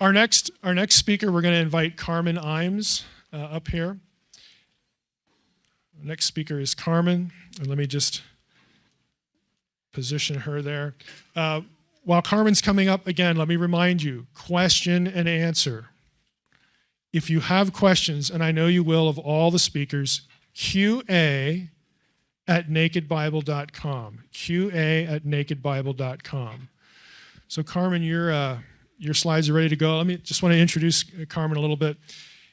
Our next speaker, we're going to invite Carmen Imes up here. Our next speaker is Carmen, and let me just position her there. While Carmen's coming up, again, let me remind you, question and answer. If you have questions, and I know you will of all the speakers, QA@nakedbible.com. QA@nakedbible.com. So Carmen, your slides are ready to go. Just want to introduce Carmen a little bit.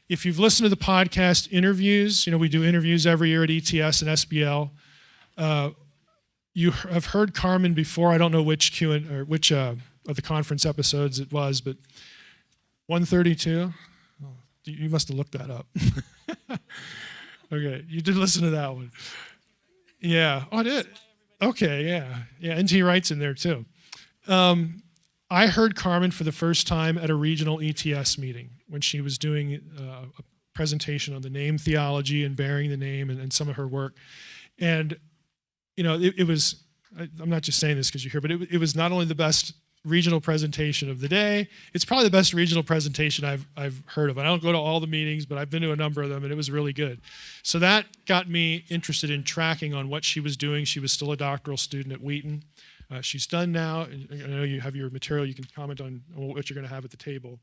If you've listened to the podcast interviews, we do interviews every year at ETS and SBL. You have heard Carmen before. I don't know which which of the conference episodes it was, but 132. You must have looked that up. Okay, you did listen to that one. Yeah. Oh, I did. Okay. Yeah. NT Wright's in there too. I heard Carmen for the first time at a regional ETS meeting when she was doing a presentation on the name theology and bearing the name and some of her work. And, it was, I'm not just saying this because you're here, but it was not only the best regional presentation of the day, it's probably the best regional presentation I've heard of. I don't go to all the meetings, but I've been to a number of them, and it was really good. So that got me interested in tracking on what she was doing. She was still a doctoral student at Wheaton. She's done now. I know you have your material. You can comment on what you're going to have at the table.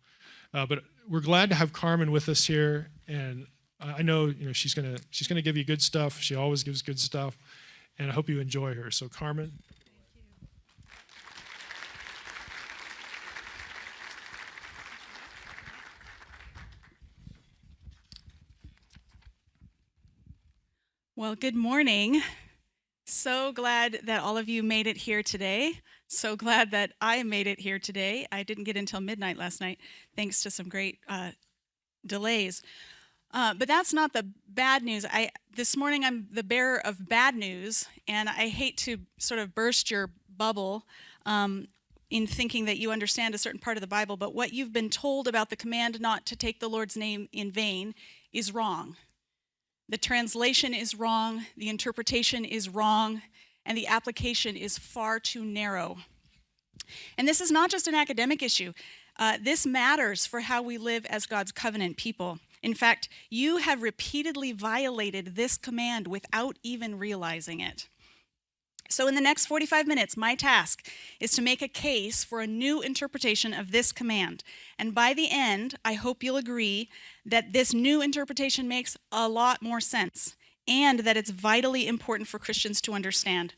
But we're glad to have Carmen with us here, and I know she's going to give you good stuff. She always gives good stuff, and I hope you enjoy her. So Carmen. Well, good morning. So glad that all of you made it here today. So glad that I made it here today. I didn't get until midnight last night, thanks to some great delays. But that's not the bad news. This morning I'm the bearer of bad news, and I hate to sort of burst your bubble in thinking that you understand a certain part of the Bible, but what you've been told about the command not to take the Lord's name in vain is wrong. The translation is wrong, the interpretation is wrong, and the application is far too narrow. And this is not just an academic issue. This matters for how we live as God's covenant people. In fact, you have repeatedly violated this command without even realizing it. So in the next 45 minutes, my task is to make a case for a new interpretation of this command. And by the end, I hope you'll agree that this new interpretation makes a lot more sense and that it's vitally important for Christians to understand.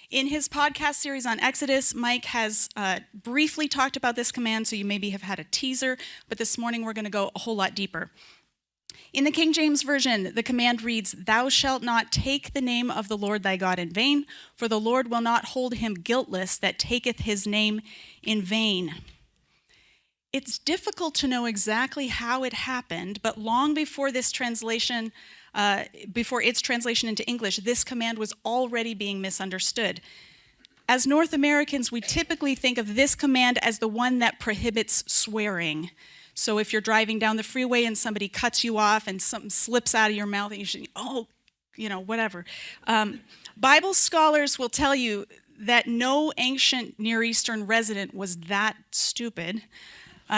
In his podcast series on Exodus, Mike has briefly talked about this command, so you maybe have had a teaser, but this morning we're going to go a whole lot deeper. In the King James Version, the command reads, "Thou shalt not take the name of the Lord thy God in vain, for the Lord will not hold him guiltless that taketh his name in vain." It's difficult to know exactly how it happened, but long before this translation, before its translation into English, this command was already being misunderstood. As North Americans, we typically think of this command as the one that prohibits swearing. So if you're driving down the freeway and somebody cuts you off and something slips out of your mouth and you should, whatever. Bible scholars will tell you that no ancient Near Eastern resident was that stupid.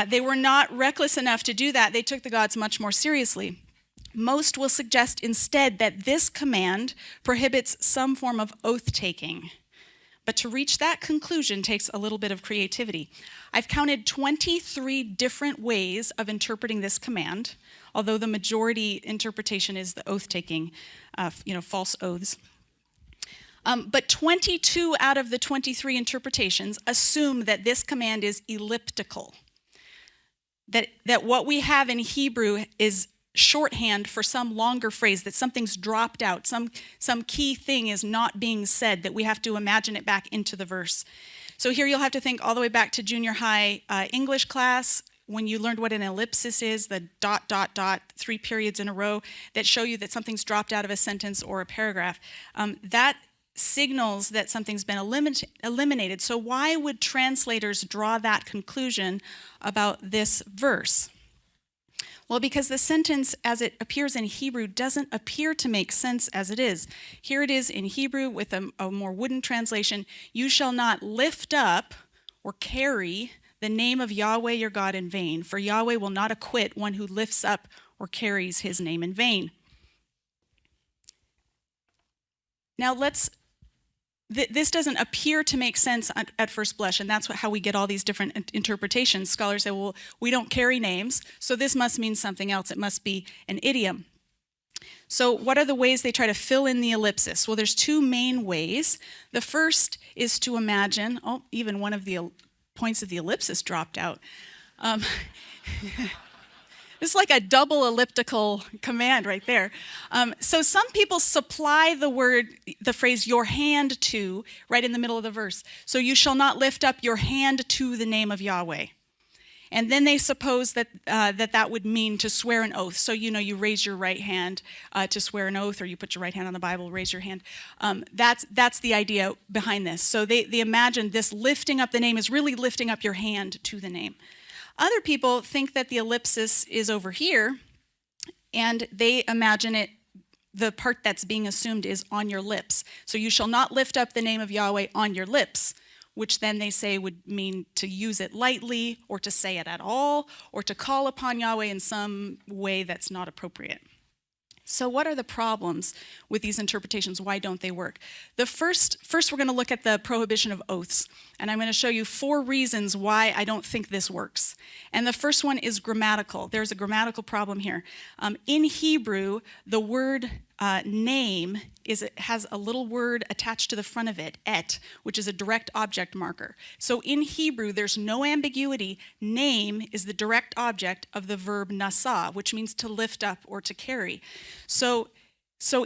They were not reckless enough to do that. They took the gods much more seriously. Most will suggest instead that this command prohibits some form of oath-taking. But to reach that conclusion takes a little bit of creativity. I've counted 23 different ways of interpreting this command, although the majority interpretation is the oath-taking, false oaths. But 22 out of the 23 interpretations assume that this command is elliptical, that what we have in Hebrew is shorthand for some longer phrase, that something's dropped out, some key thing is not being said, that we have to imagine it back into the verse. So here you'll have to think all the way back to junior high English class, when you learned what an ellipsis is, the ... 3 periods in a row that show you that something's dropped out of a sentence or a paragraph. That signals that something's been eliminated. So why would translators draw that conclusion about this verse? Well, because the sentence as it appears in Hebrew doesn't appear to make sense as it is. Here it is in Hebrew with a more wooden translation. You shall not lift up or carry the name of Yahweh your God in vain, for Yahweh will not acquit one who lifts up or carries his name in vain. Now this doesn't appear to make sense at first blush, and that's how we get all these different interpretations. Scholars say, well, we don't carry names, so this must mean something else. It must be an idiom. So what are the ways they try to fill in the ellipsis? Well, there's two main ways. The first is to imagine, even one of the points of the ellipsis dropped out. It's like a double elliptical command right there. So some people supply the phrase your hand to, right in the middle of the verse. So you shall not lift up your hand to the name of Yahweh. And then they suppose that that would mean to swear an oath. So, you raise your right hand to swear an oath, or you put your right hand on the Bible, raise your hand. That's the idea behind this. So they imagine this lifting up the name is really lifting up your hand to the name. Other people think that the ellipsis is over here, and they imagine the part that's being assumed is on your lips. So you shall not lift up the name of Yahweh on your lips, which then they say would mean to use it lightly, or to say it at all, or to call upon Yahweh in some way that's not appropriate. So what are the problems with these interpretations? Why don't they work? First we're going to look at the prohibition of oaths. And I'm going to show you 4 reasons why I don't think this works. And the first one is grammatical. There's a grammatical problem here. In Hebrew, the word name has a little word attached to the front of it, et, which is a direct object marker. So in Hebrew, there's no ambiguity. Name is the direct object of the verb nasa, which means to lift up or to carry. So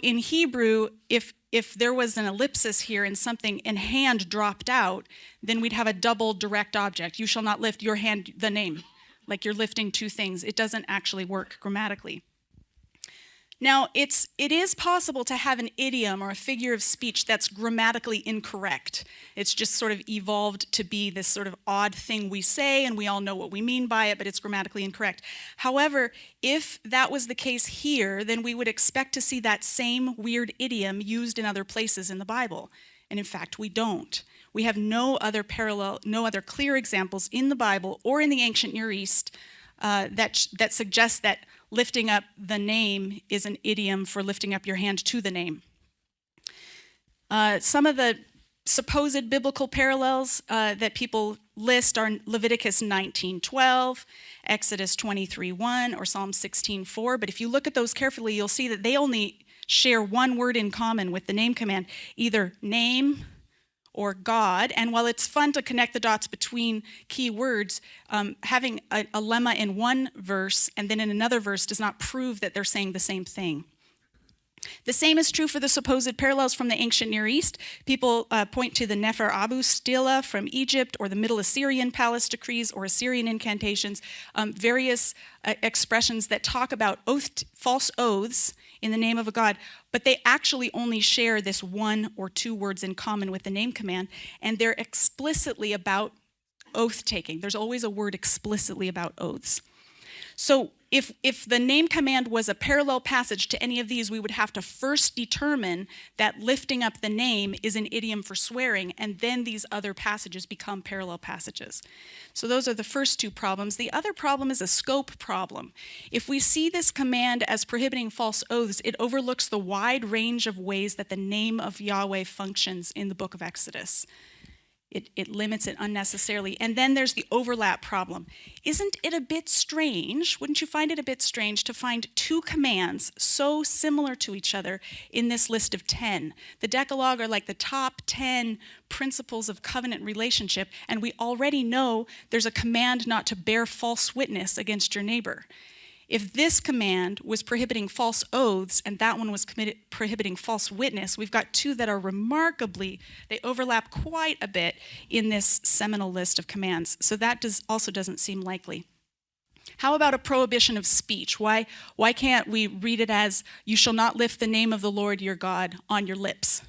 in Hebrew, if there was an ellipsis here and something and hand dropped out, then we'd have a double direct object. You shall not lift your hand, the name, like you're lifting 2 things. It doesn't actually work grammatically. Now, it is possible to have an idiom or a figure of speech that's grammatically incorrect. It's just sort of evolved to be this sort of odd thing we say, and we all know what we mean by it, but it's grammatically incorrect. However, if that was the case here, then we would expect to see that same weird idiom used in other places in the Bible. And in fact, we don't. We have no other clear examples in the Bible or in the ancient Near East that suggest that lifting up the name is an idiom for lifting up your hand to the name. Some of the supposed biblical parallels that people list are Leviticus 19:12, Exodus 23:1, or Psalm 16:4. But if you look at those carefully, you'll see that they only share one word in common with the name command, either name or God. And while it's fun to connect the dots between key words, having a lemma in one verse and then in another verse does not prove that they're saying the same thing. The same is true for the supposed parallels from the ancient Near East. People point to the Nefer Abu stela from Egypt, or the Middle Assyrian palace decrees, or Assyrian incantations, various expressions that talk about false oaths in the name of a god, but they actually only share this 1 or 2 words in common with the name command, and they're explicitly about oath taking. There's always a word explicitly about oaths. So if the name command was a parallel passage to any of these, we would have to first determine that lifting up the name is an idiom for swearing, and then these other passages become parallel passages. So those are the first 2 problems. The other problem is a scope problem. If we see this command as prohibiting false oaths, it overlooks the wide range of ways that the name of Yahweh functions in the book of Exodus. It limits it unnecessarily. And then there's the overlap problem. Isn't it a bit strange, wouldn't you find it a bit strange to find 2 commands so similar to each other in this list of 10? The Decalogue are like the top 10 principles of covenant relationship, and we already know there's a command not to bear false witness against your neighbor. If this command was prohibiting false oaths and that one was prohibiting false witness, we've got 2 that are they overlap quite a bit in this seminal list of commands. So that also doesn't seem likely. How about a prohibition of speech? Why can't we read it as, you shall not lift the name of the Lord your God on your lips?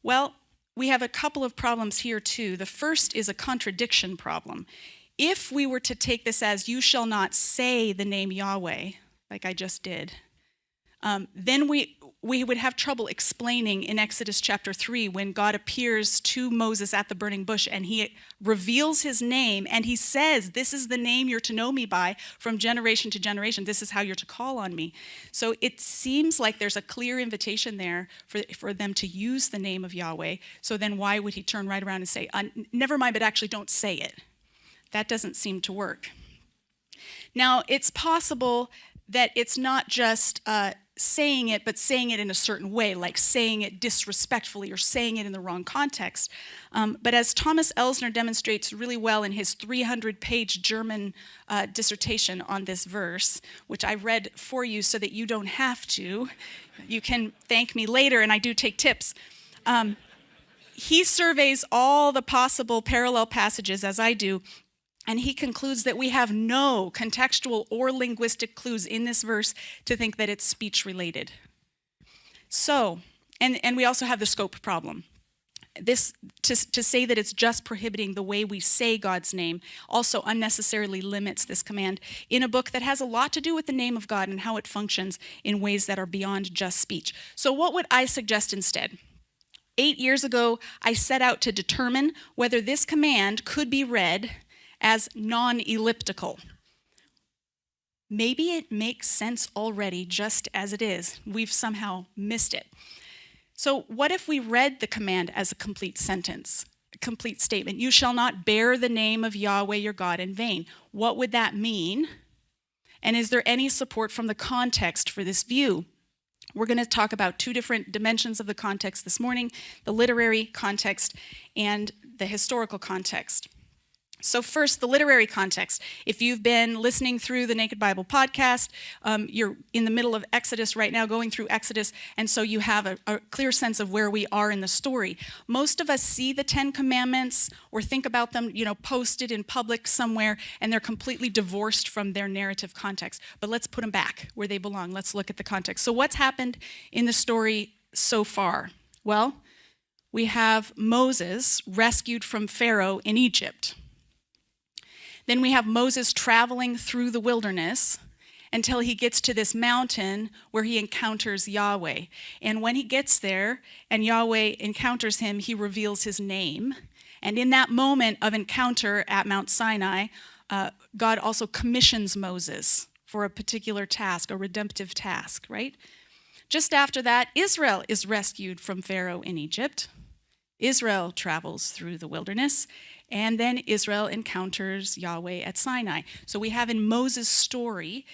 Well, we have a couple of problems here too. The first is a contradiction problem. If we were to take this as, you shall not say the name Yahweh, like I just did, then we would have trouble explaining in Exodus chapter 3 when God appears to Moses at the burning bush and he reveals his name and he says, this is the name you're to know me by from generation to generation. This is how you're to call on me. So it seems like there's a clear invitation there for them to use the name of Yahweh. So then why would he turn right around and say, never mind, but actually don't say it? That doesn't seem to work. Now, it's possible that it's not just saying it, but saying it in a certain way, like saying it disrespectfully or saying it in the wrong context. But as Thomas Elsner demonstrates really well in his 300-page German dissertation on this verse, which I read for you so that you don't have to, you can thank me later, and I do take tips. He surveys all the possible parallel passages, as I do, and he concludes that we have no contextual or linguistic clues in this verse to think that it's speech related. So, and we also have the scope problem. This, to say that it's just prohibiting the way we say God's name also unnecessarily limits this command in a book that has a lot to do with the name of God and how it functions in ways that are beyond just speech. So what would I suggest instead? 8 years ago, I set out to determine whether this command could be read as non-elliptical. Maybe it makes sense already just as it is. We've somehow missed it. So what if we read the command as a complete sentence, a complete statement? You shall not bear the name of Yahweh your God in vain. What would that mean? And is there any support from the context for this view? We're going to talk about two different dimensions of the context this morning, the literary context and the historical context. So first, the literary context. If you've been listening through the Naked Bible podcast, you're in the middle of Exodus right now, going through Exodus, and so you have a clear sense of where we are in the story. Most of us see the Ten Commandments or think about them, posted in public somewhere, and they're completely divorced from their narrative context. But let's put them back where they belong. Let's look at the context. So what's happened in the story so far? Well, we have Moses rescued from Pharaoh in Egypt. Then we have Moses traveling through the wilderness until he gets to this mountain where he encounters Yahweh. And when he gets there and Yahweh encounters him, he reveals his name. And in that moment of encounter at Mount Sinai, God also commissions Moses for a particular task, a redemptive task, right? Just after that, Israel is rescued from Pharaoh in Egypt. Israel travels through the wilderness, and then Israel encounters Yahweh at Sinai. So we have in Moses' story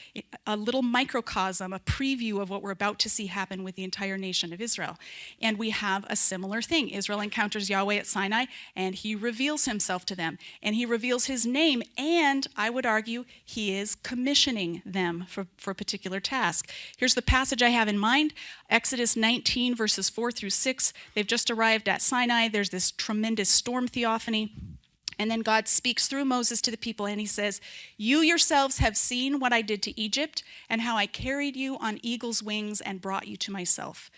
a little microcosm, a preview of what we're about to see happen with the entire nation of Israel. And we have a similar thing. Israel encounters Yahweh at Sinai, and he reveals himself to them. And he reveals his name, and I would argue he is commissioning them for a particular task. Here's the passage I have in mind, Exodus 19, verses 4 through 6. They've just arrived at Sinai. There's this tremendous storm theophany. And then God speaks through Moses to the people, and he says, you yourselves have seen what I did to Egypt and how I carried you on eagle's wings and brought you to myself.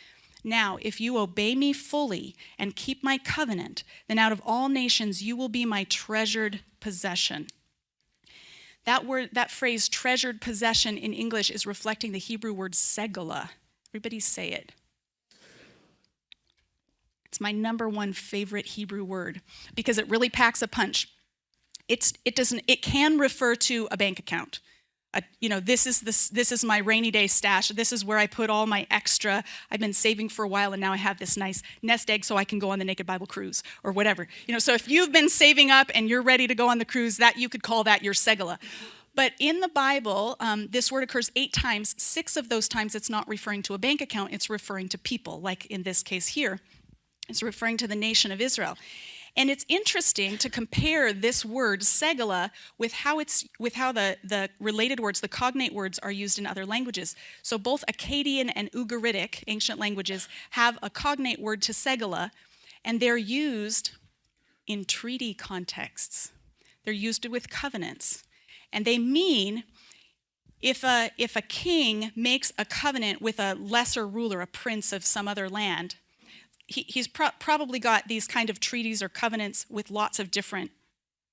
Now, if you obey me fully and keep my covenant, then out of all nations you will be my treasured possession. That phrase, treasured possession in English, is reflecting the Hebrew word segala. Everybody say it. It's my number one favorite Hebrew word because it really packs a punch. It can refer to a bank account. This is my rainy day stash. This is where I put all my extra. I've been saving for a while, and now I have this nice nest egg so I can go on the Naked Bible cruise or whatever. So if you've been saving up and you're ready to go on the cruise, that you could call that your segala. But in the Bible, this word occurs 8 times. 6 of those times it's not referring to a bank account. It's referring to people, like in this case here. It's referring to the nation of Israel. And it's interesting to compare this word, segala, with how the related words, the cognate words, are used in other languages. So both Akkadian and Ugaritic, ancient languages, have a cognate word to segala, and they're used in treaty contexts. They're used with covenants. And they mean if a king makes a covenant with a lesser ruler, a prince of some other land, he's probably got these kind of treaties or covenants with lots of different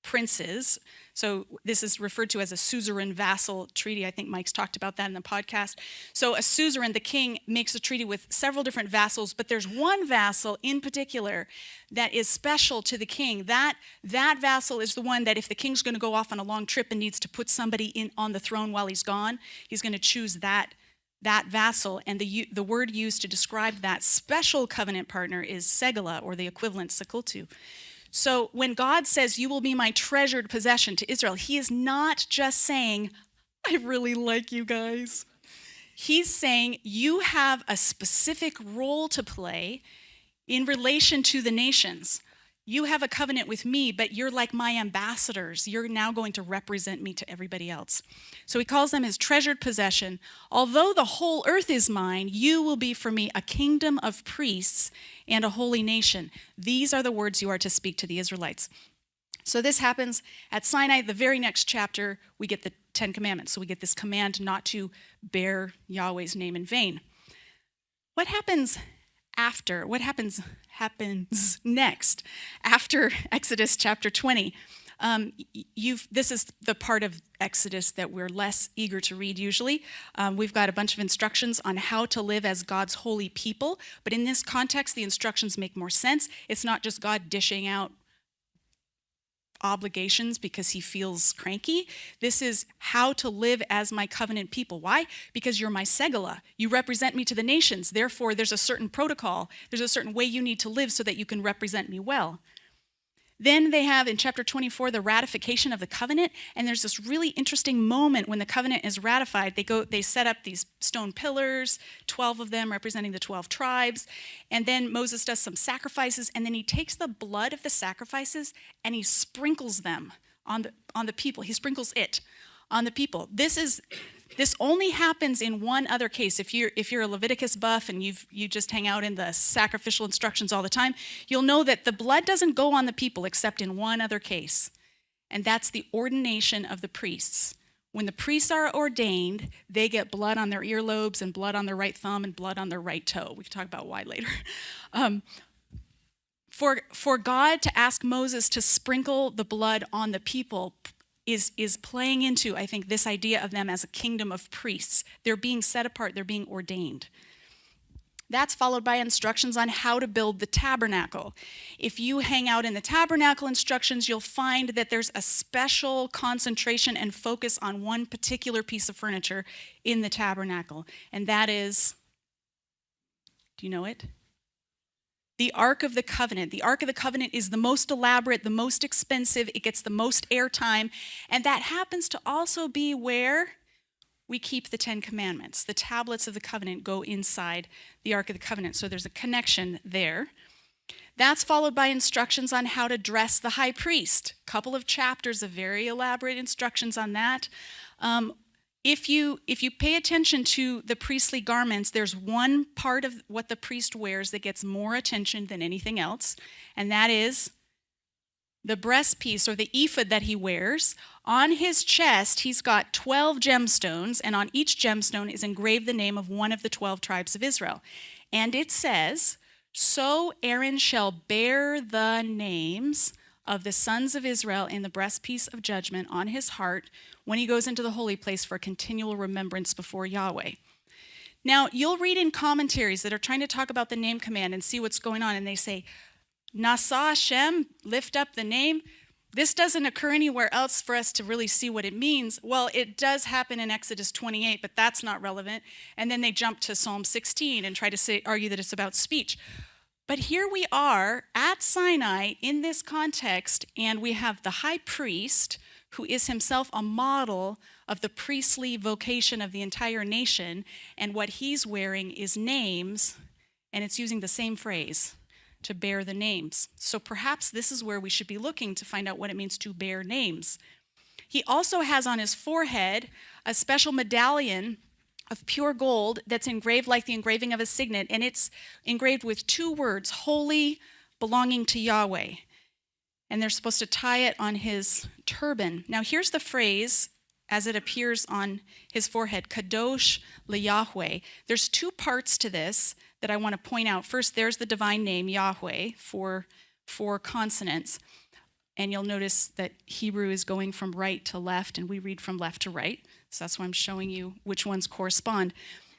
princes. So this is referred to as a suzerain vassal treaty. I think Mike's talked about that in the podcast. So a suzerain, the king, makes a treaty with several different vassals, but there's one vassal in particular that is special to the king. That vassal is the one that if the king's going to go off on a long trip and needs to put somebody in on the throne while he's gone, he's going to choose that vassal. And the word used to describe that special covenant partner is segala, or the equivalent sekultu. So when God says, you will be my treasured possession to Israel, he is not just saying, I really like you guys. He's saying you have a specific role to play in relation to the nations. You have a covenant with me, but you're like my ambassadors. You're now going to represent me to everybody else. So he calls them his treasured possession. Although the whole earth is mine, you will be for me a kingdom of priests and a holy nation. These are the words you are to speak to the Israelites. So this happens at Sinai. The very next chapter, we get the 10 Commandments. So we get this command not to bear Yahweh's name in vain. What happens after? What happens next after Exodus chapter 20? This is the part of Exodus that we're less eager to read usually. We've got a bunch of instructions on how to live as God's holy people, but in this context, the instructions make more sense. It's not just God dishing out obligations because he feels cranky. This is how to live as my covenant people. Why? Because you're my segala. You represent me to the nations. Therefore, there's a certain protocol. There's a certain way you need to live so that you can represent me well. Then they have in chapter 24 the ratification of the covenant, and there's this really interesting moment when the covenant is ratified. They set up these stone pillars, 12 of them representing the 12 tribes, and then Moses does some sacrifices, and then he takes the blood of the sacrifices and he sprinkles them on the people. He sprinkles it on the people. This only happens in one other case. If you're a Leviticus buff and you just hang out in the sacrificial instructions all the time, you'll know that the blood doesn't go on the people except in one other case, and that's the ordination of the priests. When the priests are ordained, they get blood on their earlobes and blood on their right thumb and blood on their right toe. We can talk about why later. For God to ask Moses to sprinkle the blood on the people is playing into, I think, this idea of them as a kingdom of priests. They're being set apart, they're being ordained. That's followed by instructions on how to build the tabernacle. If you hang out in the tabernacle instructions, you'll find that there's a special concentration and focus on one particular piece of furniture in the tabernacle, and that is, do you know it? The Ark of the Covenant. The Ark of the Covenant is the most elaborate, the most expensive. It gets the most airtime. And that happens to also be where we keep the 10 Commandments. The tablets of the covenant go inside the Ark of the Covenant. So there's a connection there. That's followed by instructions on how to dress the high priest. A couple of chapters of very elaborate instructions on that. If you pay attention to the priestly garments, there's one part of what the priest wears that gets more attention than anything else, and that is the breastpiece or the ephod that he wears. On his chest, he's got 12 gemstones, and on each gemstone is engraved the name of one of the 12 tribes of Israel. And it says, "So Aaron shall bear the names of the sons of Israel in the breastpiece of judgment on his heart when he goes into the holy place for continual remembrance before Yahweh." Now, you'll read in commentaries that are trying to talk about the name command and see what's going on, and they say, Nasa Hashem, lift up the name. This doesn't occur anywhere else for us to really see what it means. Well, it does happen in Exodus 28, but that's not relevant. And then they jump to Psalm 16 and try to argue that it's about speech. But here we are at Sinai in this context, and we have the high priest, who is himself a model of the priestly vocation of the entire nation, and what he's wearing is names, and it's using the same phrase, to bear the names. So perhaps this is where we should be looking to find out what it means to bear names. He also has on his forehead a special medallion of pure gold that's engraved like the engraving of a signet, and it's engraved with two words, holy, belonging to Yahweh. And they're supposed to tie it on his turban. Now here's the phrase as it appears on his forehead, Kadosh LeYahweh. There's two parts to this that I want to point out. First, there's the divine name, Yahweh, for 4 consonants. And you'll notice that Hebrew is going from right to left, and we read from left to right. So that's why I'm showing you which ones correspond.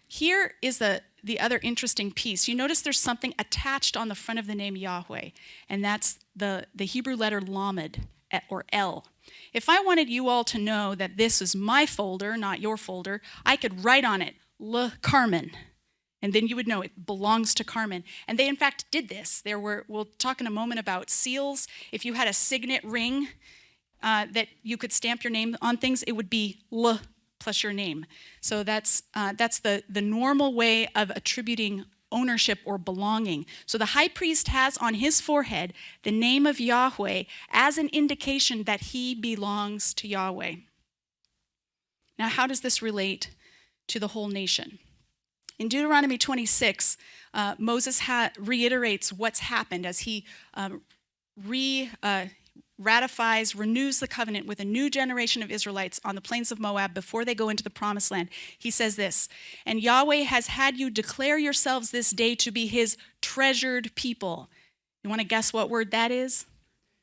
Here is the other interesting piece. You notice there's something attached on the front of the name Yahweh, and that's the Hebrew letter Lamed, or L. If I wanted you all to know that this is my folder, not your folder, I could write on it, Carmen. And then you would know it belongs to Carmen. And they, in fact, did this. We'll talk in a moment about seals. If you had a signet ring that you could stamp your name on things, it would be L plus your name. So that's the normal way of attributing ownership or belonging. So the high priest has on his forehead the name of Yahweh as an indication that he belongs to Yahweh. Now, how does this relate to the whole nation? In Deuteronomy 26, Moses reiterates what's happened as he renews the covenant with a new generation of Israelites on the plains of Moab before they go into the promised land. He says this, "And Yahweh has had you declare yourselves this day to be his treasured people." You want to guess what word that is?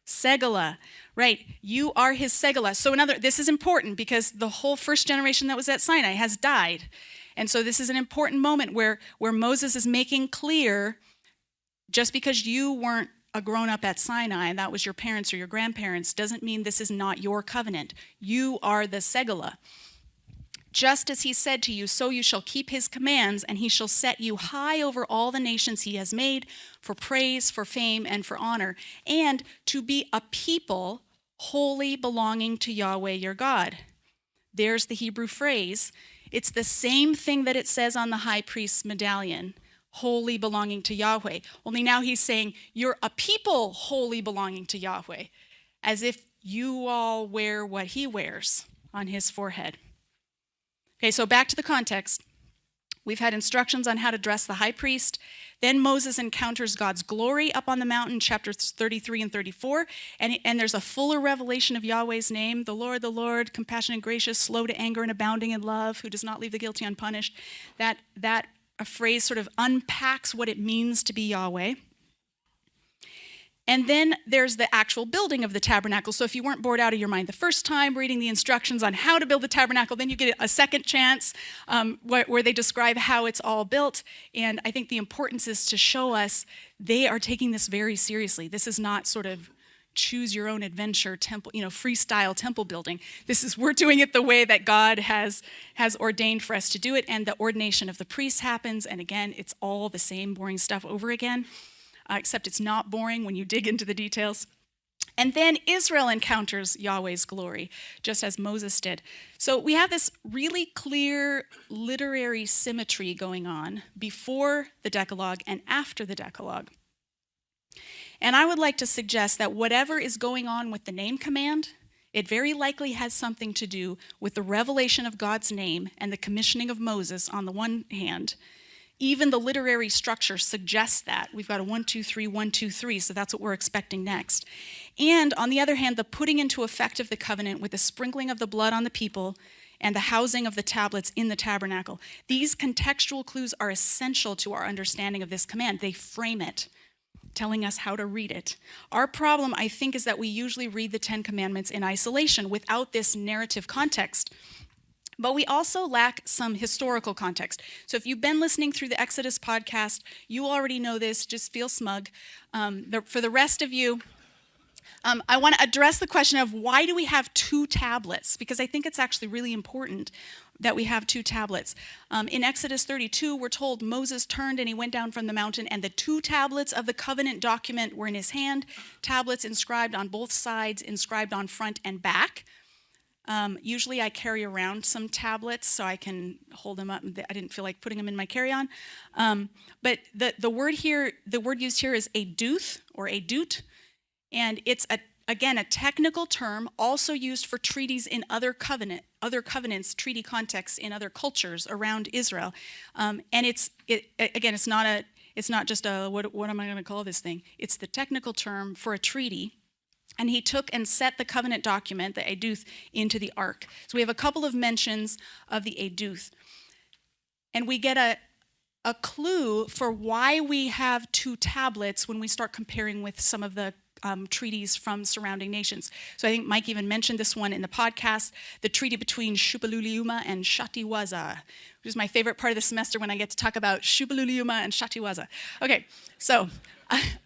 Segala, right? You are his Segala. So this is important because the whole first generation that was at Sinai has died. And so this is an important moment where Moses is making clear, just because you weren't a grown-up at Sinai and that was your parents or your grandparents, doesn't mean this is not your covenant. You are the Segala. Just as he said to you, so you shall keep his commands, and he shall set you high over all the nations he has made, for praise, for fame, and for honor, and to be a people wholly belonging to Yahweh your God. There's the Hebrew phrase. It's the same thing that it says on the high priest's medallion, wholly belonging to Yahweh. Only now he's saying, you're a people wholly belonging to Yahweh, as if you all wear what he wears on his forehead. Okay, so back to the context. We've had instructions on how to dress the high priest. Then Moses encounters God's glory up on the mountain, chapters 33 and 34. And there's a fuller revelation of Yahweh's name, the Lord, compassionate and gracious, slow to anger and abounding in love, who does not leave the guilty unpunished. That a phrase sort of unpacks what it means to be Yahweh. And then there's the actual building of the tabernacle. So if you weren't bored out of your mind the first time reading the instructions on how to build the tabernacle, then you get a second chance where they describe how it's all built. And I think the importance is to show us they are taking this very seriously. This is not sort of choose your own adventure temple, freestyle temple building. We're doing it the way that God has ordained for us to do it. And the ordination of the priests happens. And again, it's all the same boring stuff over again. Except it's not boring when you dig into the details. And then Israel encounters Yahweh's glory, just as Moses did. So we have this really clear literary symmetry going on before the Decalogue and after the Decalogue. And I would like to suggest that whatever is going on with the name command, it very likely has something to do with the revelation of God's name and the commissioning of Moses on the one hand. Even the literary structure suggests that. We've got a 1, 2, 3, 1, 2, 3, so that's what we're expecting next. And on the other hand, the putting into effect of the covenant with the sprinkling of the blood on the people and the housing of the tablets in the tabernacle. These contextual clues are essential to our understanding of this command. They frame it, telling us how to read it. Our problem, I think, is that we usually read the Ten Commandments in isolation without this narrative context. But we also lack some historical context. So if you've been listening through the Exodus podcast, you already know this, just feel smug. For the rest of you, I want to address the question of why do we have 2 tablets? Because I think it's actually really important that we have 2 tablets. In Exodus 32, we're told Moses turned and he went down from the mountain, and the 2 tablets of the covenant document were in his hand, tablets inscribed on both sides, inscribed on front and back. Usually I carry around some tablets so I can hold them up. I didn't feel like putting them in my carry-on. But the word used here is aduth or adut, and it's again a technical term also used for treaties in other covenants, treaty contexts in other cultures around Israel. And it's not just a what am I going to call this thing? It's the technical term for a treaty. And he took and set the covenant document, the aduth, into the ark. So we have a couple of mentions of the aduth. And we get a clue for why we have 2 tablets when we start comparing with some of the treaties from surrounding nations. So I think Mike even mentioned this one in the podcast, the treaty between Shubbaluliuma and Shatiwaza, which is my favorite part of the semester when I get to talk about Shubbaluliuma and Shatiwaza. Okay, so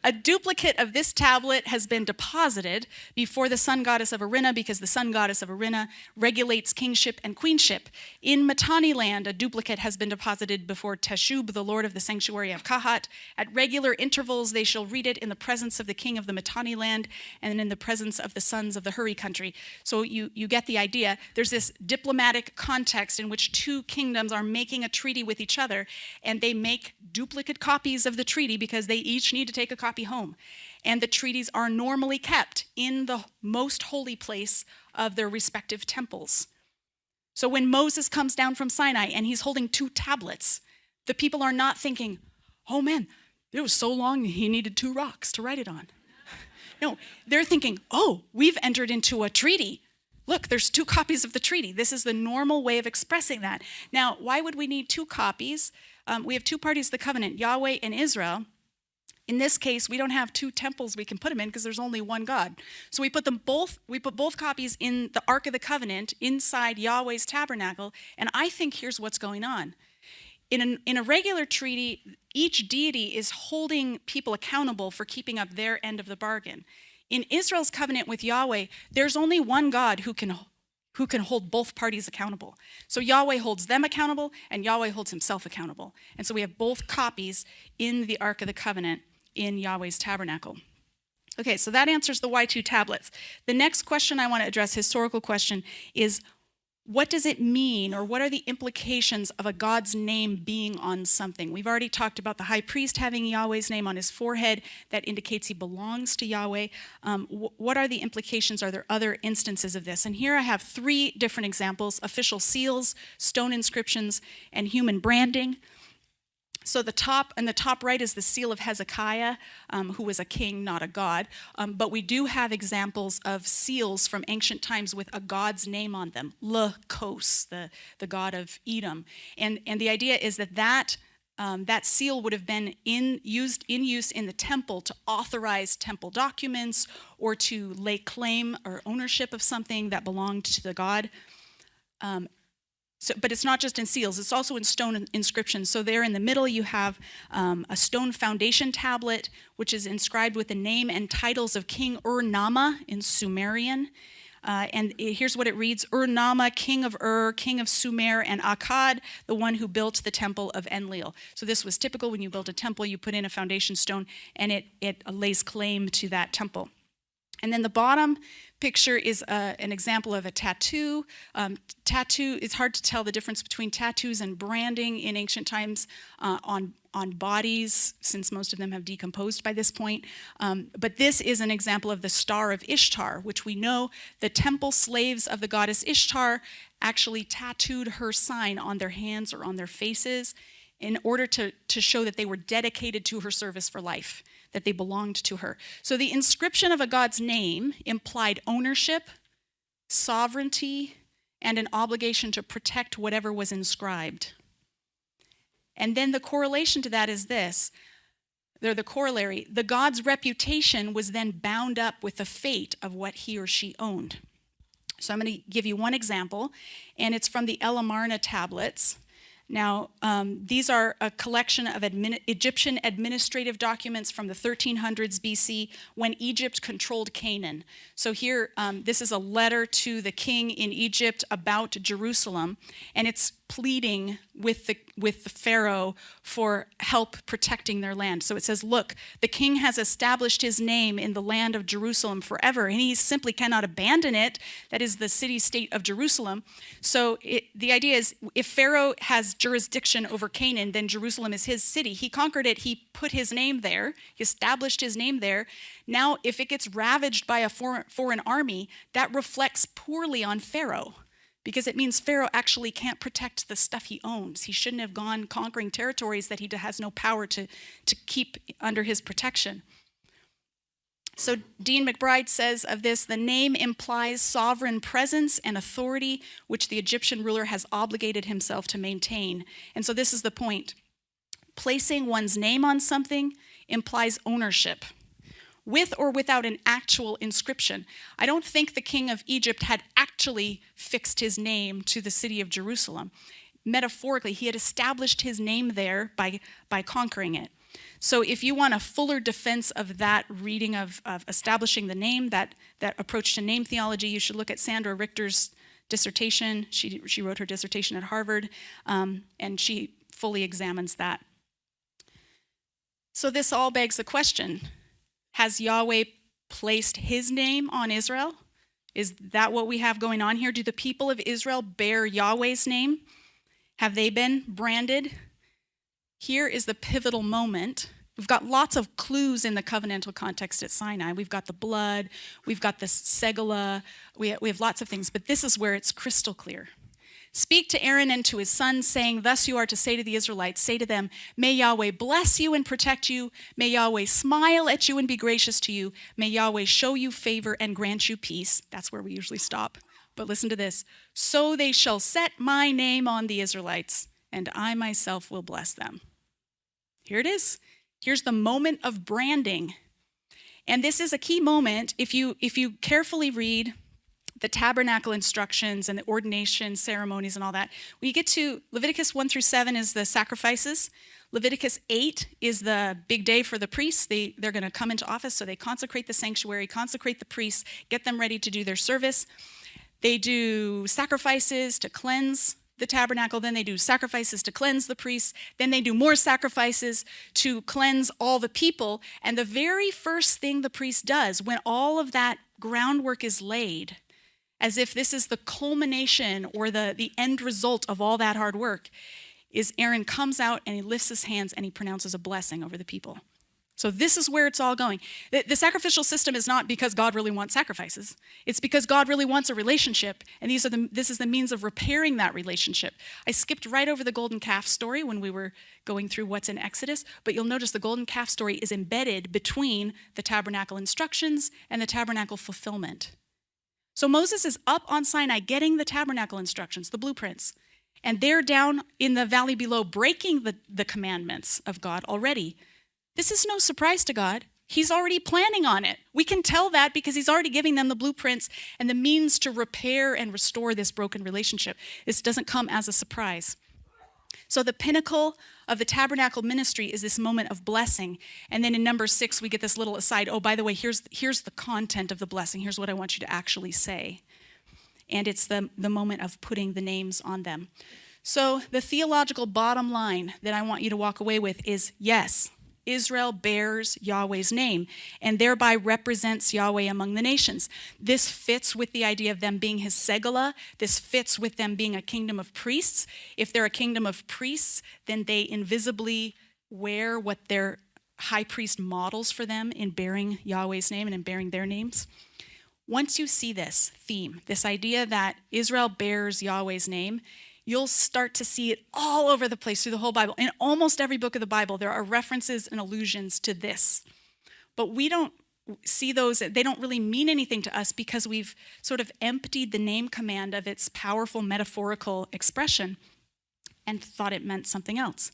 a duplicate of this tablet has been deposited before the sun goddess of Arena because the sun goddess of Arena regulates kingship and queenship. In Mitanni land, a duplicate has been deposited before Teshub, the lord of the sanctuary of Kahat. At regular intervals, they shall read it in the presence of the king of the Mitanni land and in the presence of the sons of the Hurry country. So you get the idea. There's this diplomatic context in which two kingdoms are making a treaty with each other, and they make duplicate copies of the treaty because they each need to take a copy home. And the treaties are normally kept in the most holy place of their respective temples. So when Moses comes down from Sinai and he's holding two tablets, the people are not thinking, oh man, it was so long he needed two rocks to write it on. No, they're thinking, oh, we've entered into a treaty. Look, there's two copies of the treaty. This is the normal way of expressing that. Now, why would we need two copies? We have two parties of the covenant, Yahweh and Israel. In this case, we don't have two temples we can put them in because there's only one God. So we put both copies in the Ark of the Covenant inside Yahweh's tabernacle, and I think here's what's going on. In a regular treaty, each deity is holding people accountable for keeping up their end of the bargain. In Israel's covenant with Yahweh, there's only one God who can hold both parties accountable. So Yahweh holds them accountable, and Yahweh holds himself accountable. And so we have both copies in the Ark of the Covenant in Yahweh's tabernacle. Okay, so that answers the Y2 tablets. The next question I want to address, historical question, is what does it mean, or what are the implications of a God's name being on something? We've already talked about the high priest having Yahweh's name on his forehead. That indicates he belongs to Yahweh. What are the implications? Are there other instances of this? And here I have three different examples: official seals, stone inscriptions, and human branding. So the top right is the seal of Hezekiah, who was a king, not a god. But we do have examples of seals from ancient times with a god's name on them. Kos, the god of Edom. And the idea is that seal would have been in use in the temple to authorize temple documents or to lay claim or ownership of something that belonged to the god. But it's not just in seals, it's also in stone inscriptions. So there in the middle you have a stone foundation tablet, which is inscribed with the name and titles of King Ur-Nama in Sumerian. And here's what it reads: Ur-Nama, king of Ur, king of Sumer, and Akkad, the one who built the temple of Enlil. So this was typical. When you build a temple, you put in a foundation stone, and it lays claim to that temple. And then the bottom picture is an example of a tattoo. Tattoo, it's hard to tell the difference between tattoos and branding in ancient times on bodies, since most of them have decomposed by this point. But this is an example of the Star of Ishtar, which we know the temple slaves of the goddess Ishtar actually tattooed her sign on their hands or on their faces in order to show that they were dedicated to her service for life, that they belonged to her. So the inscription of a god's name implied ownership, sovereignty, and an obligation to protect whatever was inscribed. And then the correlation to that is this. They're the corollary. The god's reputation was then bound up with the fate of what he or she owned. So I'm going to give you one example, and it's from the El Amarna tablets. Now, these are a collection of Egyptian administrative documents from the 1300s BC when Egypt controlled Canaan. So here, this is a letter to the king in Egypt about Jerusalem, and it's pleading with the Pharaoh for help protecting their land. So it says, look, the king has established his name in the land of Jerusalem forever, and he simply cannot abandon it. That is the city-state of Jerusalem. So the idea is, if Pharaoh has jurisdiction over Canaan, then Jerusalem is his city. He conquered it. He put his name there. He established his name there. Now, if it gets ravaged by a foreign army, that reflects poorly on Pharaoh, because it means Pharaoh actually can't protect the stuff he owns. He shouldn't have gone conquering territories that he has no power to keep under his protection. So Dean McBride says of this, the name implies sovereign presence and authority, which the Egyptian ruler has obligated himself to maintain. And so this is the point. Placing one's name on something implies ownership. with or without an actual inscription. I don't think the king of Egypt had actually fixed his name to the city of Jerusalem. Metaphorically, he had established his name there by conquering it. So if you want a fuller defense of that reading of establishing the name, that approach to name theology, you should look at Sandra Richter's dissertation. She wrote her dissertation at Harvard, and she fully examines that. So this all begs the question, has Yahweh placed his name on Israel? Is that what we have going on here? Do the people of Israel bear Yahweh's name? Have they been branded? Here is the pivotal moment. We've got lots of clues in the covenantal context at Sinai. We've got the blood, we've got the segula, we have lots of things, but this is where it's crystal clear. Speak to Aaron and to his sons, saying, thus you are to say to the Israelites, say to them, may Yahweh bless you and protect you. May Yahweh smile at you and be gracious to you. May Yahweh show you favor and grant you peace. That's where we usually stop. But listen to this. So they shall set my name on the Israelites, and I myself will bless them. Here it is. Here's the moment of branding. And this is a key moment if you carefully read the tabernacle instructions and the ordination ceremonies and all that. When you get to Leviticus 1 through 7 is the sacrifices. Leviticus 8 is the big day for the priests. They're going to come into office, so they consecrate the sanctuary, consecrate the priests, get them ready to do their service. They do sacrifices to cleanse the tabernacle, then they do sacrifices to cleanse the priests, then they do more sacrifices to cleanse all the people. And the very first thing the priest does when all of that groundwork is laid, as if this is the culmination or the end result of all that hard work, is Aaron comes out and he lifts his hands and he pronounces a blessing over the people. So this is where it's all going. The sacrificial system is not because God really wants sacrifices. It's because God really wants a relationship, and this is the means of repairing that relationship. I skipped right over the golden calf story when we were going through what's in Exodus, but you'll notice the golden calf story is embedded between the tabernacle instructions and the tabernacle fulfillment. So Moses is up on Sinai getting the tabernacle instructions, the blueprints, and they're down in the valley below breaking the commandments of God already. This is no surprise to God. He's already planning on it. We can tell that because he's already giving them the blueprints and the means to repair and restore this broken relationship. This doesn't come as a surprise. So the pinnacle of the tabernacle ministry is this moment of blessing. And then in number 6, we get this little aside. Oh, by the way, here's the content of the blessing. Here's what I want you to actually say. And it's the moment of putting the names on them. So the theological bottom line that I want you to walk away with is, yes, Israel bears Yahweh's name and thereby represents Yahweh among the nations. This fits with the idea of them being his segula. This fits with them being a kingdom of priests. If they're a kingdom of priests, then they invisibly wear what their high priest models for them in bearing Yahweh's name and in bearing their names. Once you see this theme, this idea that Israel bears Yahweh's name, you'll start to see it all over the place through the whole Bible. In almost every book of the Bible, there are references and allusions to this. But we don't see those, they don't really mean anything to us because we've sort of emptied the name command of its powerful metaphorical expression and thought it meant something else.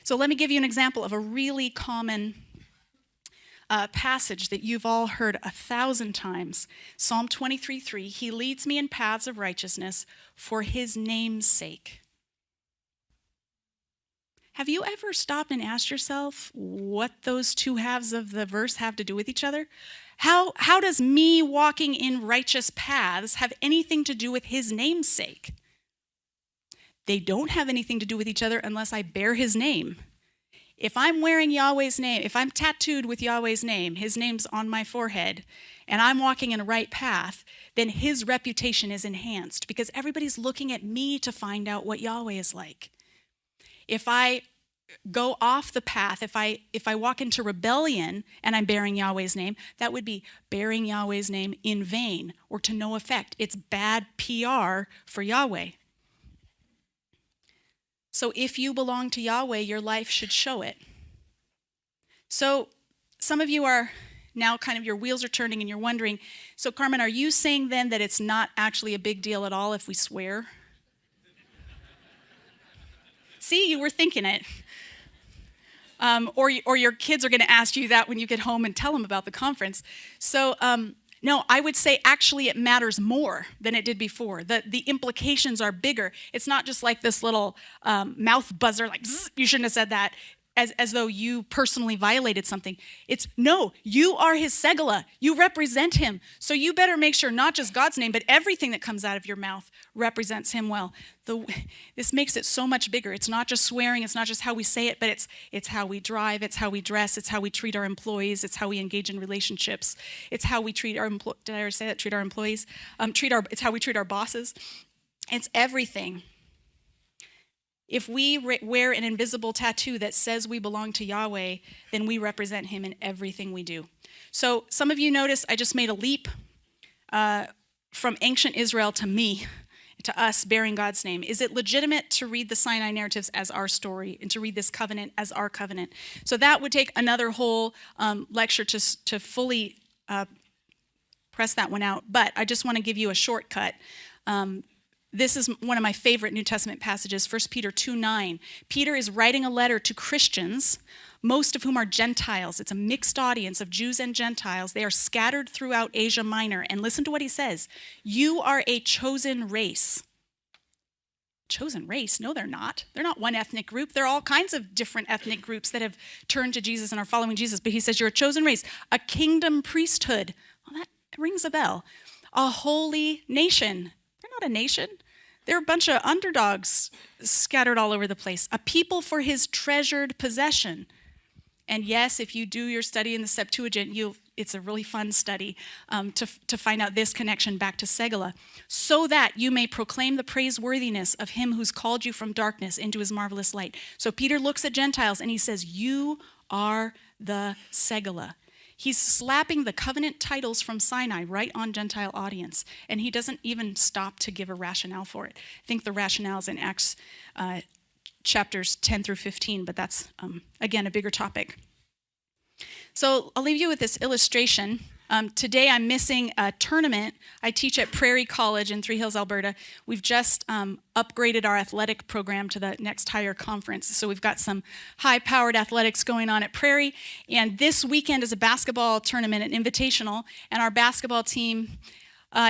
So let me give you an example of a really common passage that you've all heard 1,000 times. Psalm 23:3, he leads me in paths of righteousness for his name's sake. Have you ever stopped and asked yourself what those two halves of the verse have to do with each other? How does me walking in righteous paths have anything to do with his name's sake? They don't have anything to do with each other unless I bear his name. If I'm wearing Yahweh's name, if I'm tattooed with Yahweh's name, his name's on my forehead, and I'm walking in a right path, then his reputation is enhanced because everybody's looking at me to find out what Yahweh is like. If I go off the path, if I walk into rebellion and I'm bearing Yahweh's name, that would be bearing Yahweh's name in vain or to no effect. It's bad PR for Yahweh. So if you belong to Yahweh, your life should show it. So some of you are now kind of your wheels are turning and you're wondering, so Carmen, are you saying then that it's not actually a big deal at all if we swear? See, you were thinking it. or your kids are going to ask you that when you get home and tell them about the conference. So no, I would say actually it matters more than it did before. The implications are bigger. It's not just like this little mouth buzzer, like, you shouldn't have said that, as though you personally violated something. It's, no, you are his segula. You represent him. So you better make sure not just God's name, but everything that comes out of your mouth represents him well. This makes it so much bigger. It's not just swearing. It's not just how we say it, but it's how we drive. It's how we dress. It's how we treat our employees. It's how we engage in relationships. It's how we treat our did I ever say that? Treat our employees? It's how we treat our bosses. It's everything. If we wear an invisible tattoo that says we belong to Yahweh, then we represent him in everything we do. So some of you noticed I just made a leap from ancient Israel to me, to us bearing God's name. Is it legitimate to read the Sinai narratives as our story and to read this covenant as our covenant? So that would take another whole lecture to fully press that one out. But I just want to give you a shortcut. This is one of my favorite New Testament passages, 1 Peter 2:9. Peter is writing a letter to Christians, most of whom are Gentiles. It's a mixed audience of Jews and Gentiles. They are scattered throughout Asia Minor. And listen to what he says. You are a chosen race. Chosen race? No, they're not. They're not one ethnic group. There are all kinds of different ethnic groups that have turned to Jesus and are following Jesus. But he says you're a chosen race, a kingdom priesthood. Well, that rings a bell. A holy nation. They're not a nation. They're a bunch of underdogs scattered all over the place. A people for his treasured possession. And yes, if you do your study in the Septuagint, it's a really fun study to find out this connection back to Segula. So that you may proclaim the praiseworthiness of him who's called you from darkness into his marvelous light. So Peter looks at Gentiles and he says, you are the Segula. He's slapping the covenant titles from Sinai right on Gentile audience, and he doesn't even stop to give a rationale for it. I think the rationale is in Acts chapters 10 through 15, but that's, again, a bigger topic. So I'll leave you with this illustration. Today I'm missing a tournament. I teach at Prairie College in Three Hills, Alberta. We've just upgraded our athletic program to the next higher conference. So we've got some high-powered athletics going on at Prairie. And this weekend is a basketball tournament, an invitational. And our basketball team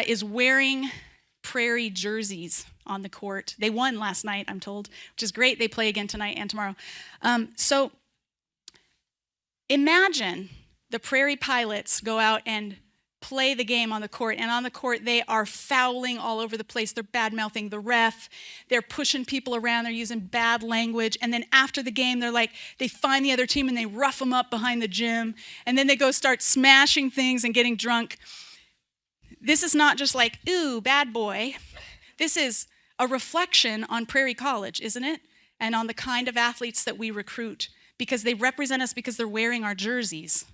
is wearing Prairie jerseys on the court. They won last night, I'm told, which is great. They play again tonight and tomorrow. So imagine the Prairie Pilots go out and play the game on the court, and on the court they are fouling all over the place. They're bad-mouthing the ref. They're pushing people around. They're using bad language. And then after the game, they find the other team and they rough them up behind the gym. And then they go start smashing things and getting drunk. This is not just like, ooh, bad boy. This is a reflection on Prairie College, isn't it? And on the kind of athletes that we recruit, because they represent us because they're wearing our jerseys.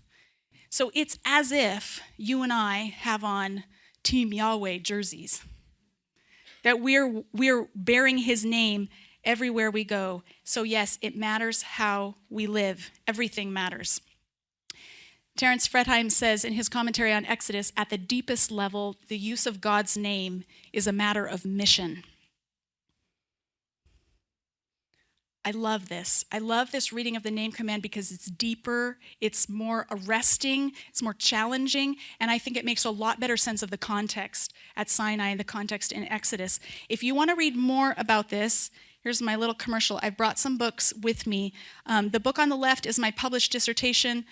So it's as if you and I have on Team Yahweh jerseys, that we're bearing his name everywhere we go. So yes, it matters how we live. Everything matters. Terence Fretheim says in his commentary on Exodus, at the deepest level, the use of God's name is a matter of mission. I love this. I love this reading of the name command because it's deeper, it's more arresting, it's more challenging, and I think it makes a lot better sense of the context at Sinai and the context in Exodus. If you want to read more about this, here's my little commercial. I've brought some books with me. The book on the left is my published dissertation.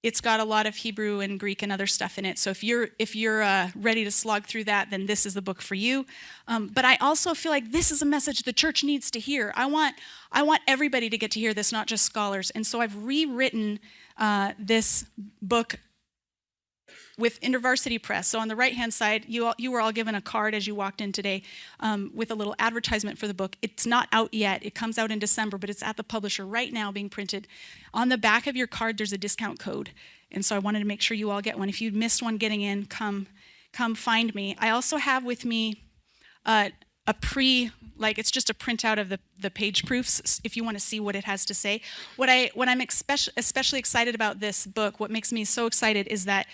It's got a lot of Hebrew and Greek and other stuff in it. So if you're ready to slog through that, then this is the book for you. But I also feel like this is a message the church needs to hear. I want everybody to get to hear this, not just scholars. And so I've rewritten this book with InterVarsity Press. So on the right-hand side, you were all given a card as you walked in today with a little advertisement for the book. It's not out yet. It comes out in December, but it's at the publisher right now being printed. On the back of your card, there's a discount code. And so I wanted to make sure you all get one. If you missed one getting in, come find me. I also have with me it's just a printout of the page proofs if you want to see what it has to say. What I'm especially excited about this book, what makes me so excited is that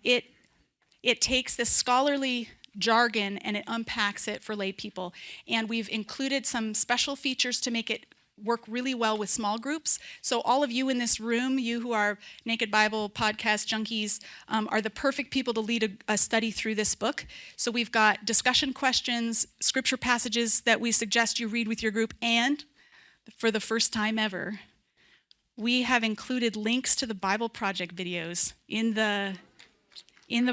it takes this scholarly jargon and it unpacks it for lay people. And we've included some special features to make it work really well with small groups. So all of you in this room, you who are Naked Bible podcast junkies, are the perfect people to lead a study through this book. So we've got discussion questions, scripture passages that we suggest you read with your group, and for the first time ever, we have included links to the Bible Project videos in the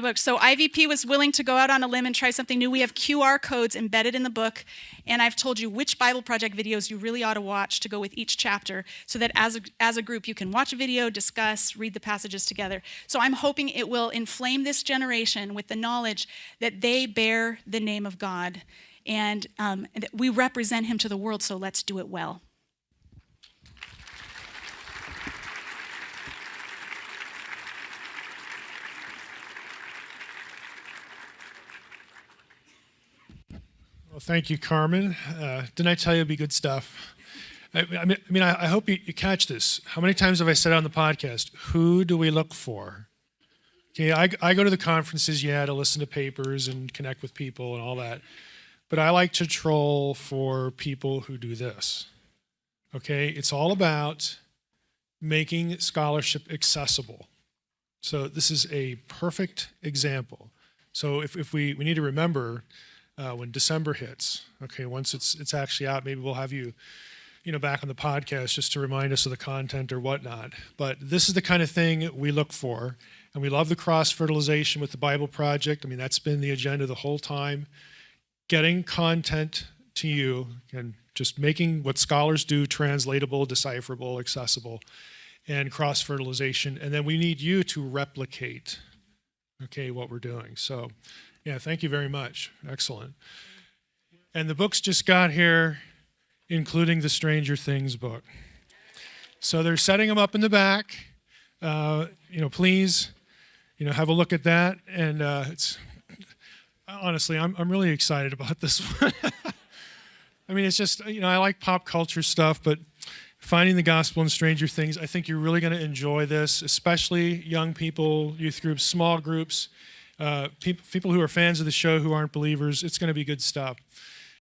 book. So IVP was willing to go out on a limb and try something new. We have QR codes embedded in the book, and I've told you which Bible Project videos you really ought to watch to go with each chapter, so that as a group you can watch a video, discuss, read the passages together. So I'm hoping it will inflame this generation with the knowledge that they bear the name of God, and that we represent him to the world, so let's do it well. Well, thank you, Carmen. Didn't I tell you it'd be good stuff? I hope you catch this. How many times have I said on the podcast, who do we look for? Okay, I go to the conferences, to listen to papers and connect with people and all that. But I like to troll for people who do this. Okay, it's all about making scholarship accessible. So this is a perfect example. So if we need to remember, when December hits, okay, once it's actually out, maybe we'll have you back on the podcast just to remind us of the content or whatnot. But this is the kind of thing we look for, and we love the cross-fertilization with the Bible Project. That's been the agenda the whole time. Getting content to you and just making what scholars do translatable, decipherable, accessible, and cross-fertilization. And then we need you to replicate, okay, what we're doing. So, thank you very much. Excellent. And the books just got here, including the Stranger Things book. So they're setting them up in the back. Please, have a look at that. And it's honestly, I'm really excited about this one. It's just, I like pop culture stuff, but finding the gospel in Stranger Things, I think you're really going to enjoy this, especially young people, youth groups, small groups. People who are fans of the show who aren't believers. It's going to be good stuff.